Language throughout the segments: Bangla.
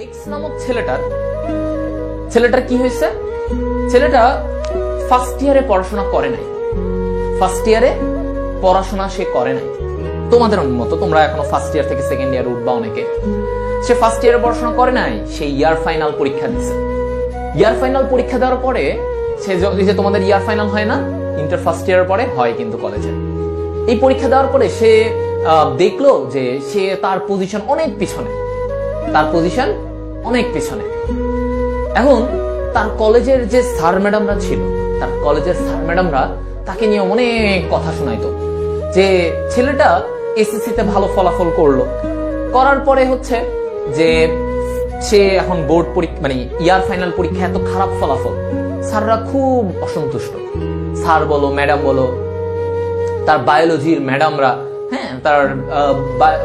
এক্স নামক ছেলেটার কি হয়েছে? ছেলেটা ফার্স্ট ইয়ারে পড়াশোনা করে নাই। ফার্স্ট ইয়ারে পড়াশোনা সে করে নাই। তোমাদের মতো তোমরা এখনো ফার্স্ট ইয়ার থেকে সেকেন্ড ইয়ার উঠবা অনেকে। সে ফার্স্ট ইয়ারে পড়াশোনা করে নাই, সে ইয়ার ফাইনাল পরীক্ষা দিছে। ইয়ার ফাইনাল পরীক্ষা দেওয়ার পরে সে যে তোমাদের ইয়ার ফাইনাল হয় না, ইন্টার ফার্স্ট ইয়ারের পরে হয় কিন্তু কলেজে। এই পরীক্ষা দেওয়ার পরে সে দেখলো যে সে তার পজিশন অনেক পিছনে, এখন তার কলেজের যে স্যার ম্যাডামরা ছিল, তার কলেজের স্যার ম্যাডামরা তাকে নিয়ে অনেক কথা শোনাইতো যে ছেলেটা এসএসসিতে ভালো ফলাফল করলো, করার পরে হচ্ছে যে সে এখন বোর্ড পরীক্ষা মানে ইয়ার ফাইনাল পরীক্ষা এত খারাপ ফলাফল, স্যাররা খুব অসন্তুষ্ট। স্যার বলো ম্যাডাম বলো, তার বায়োলজির ম্যাডামরা, হ্যাঁ, তার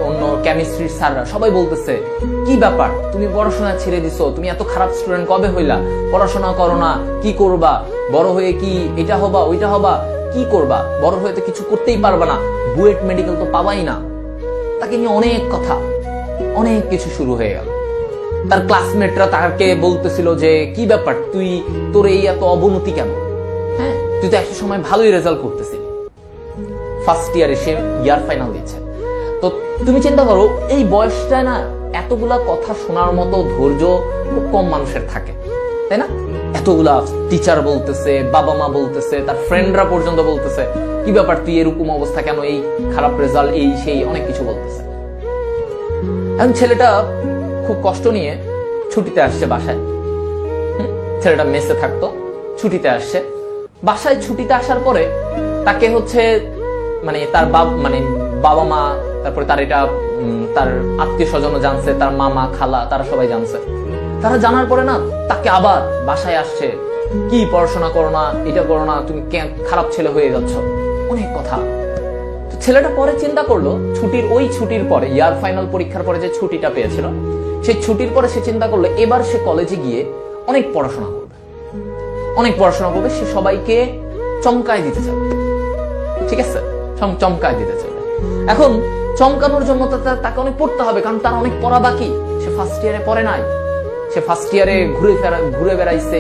অন্য কেমিস্ট্রির স্যাররা সবাই বলতেছে কি ব্যাপার, তুমি পড়াশোনা ছেড়ে দিছো, তুমি এত খারাপ স্টুডেন্ট কবে হইলা, পড়াশোনা করো না, কি করবা, বড় হয়ে কি এটা হবা ওইটা হবা, কি করবা, বড় হয়ে তো কিছু করতেই পারবা না, বুয়েট মেডিকেল তো পাবাই না। তাকে নিয়ে অনেক কথা, অনেক কিছু শুরু হয়ে গেল। তার ক্লাসমেটরা তাকে বলতেছিল যে কি ব্যাপার, তুই তোর এই এত অবনতি কেন, হ্যাঁ, তুই তো একটা সময় ভালোই রেজাল্ট করতেছিস। ফার্স্ট ইয়ারে সে ইয়ার ফাইনাল দিচ্ছে। তো তুমি চিন্তা করো, এই বয়সটা না এতগুলা কথা শোনার মতো ধৈর্য খুব কম মানুষের থাকে, তাই না? এতগুলা টিচার বলতেছে, বাবা মা বলতেছে, তার ফ্রেন্ডরা পর্যন্ত বলতেছে কি ব্যাপার, তুই এরকম অবস্থা কেন, এই খারাপ রেজাল্ট, এই সেই অনেক কিছু বলতেছে। এখন ছেলেটা খুব কষ্ট নিয়ে ছুটিতে আসছে বাসায়। ছেলেটা মেসে থাকতো, ছুটিতে আসছে বাসায়। ছুটিতে আসার পরে তাকে হচ্ছে মানে তার বাবা মা, তারপরে তার এটা তার আত্মীয় স্বজনও জানছে, তার মামা খালা তারা সবাই জানছে। তারা জানার পরে না তাকে আবার বাসায় আসছে, কি পড়াশোনা করো না, এটা করো না, তুমি খারাপ ছেলে হয়ে যাচ্ছ, অনেক কথা। তো ছেলেটা পরে চিন্তা করলো, ছুটির পরে ইয়ার ফাইনাল পরীক্ষার পরে যে ছুটিটা পেয়েছিল, সেই ছুটির পরে সে চিন্তা করলো এবার সে কলেজে গিয়ে অনেক পড়াশোনা করবে, সে সবাইকে চমকায় দিতে চাবে, ঠিক আছে, চমকায় দিতে চাইবে। এখন চমকানোর জন্য তাকে অনেক পড়তে হবে, কারণ তার অনেক পড়া বাকি। সে ফার্স্ট ইয়ারে পড়ে নাই, সে ফার্স্ট ইয়ারে ঘুরে বেড়াইছে।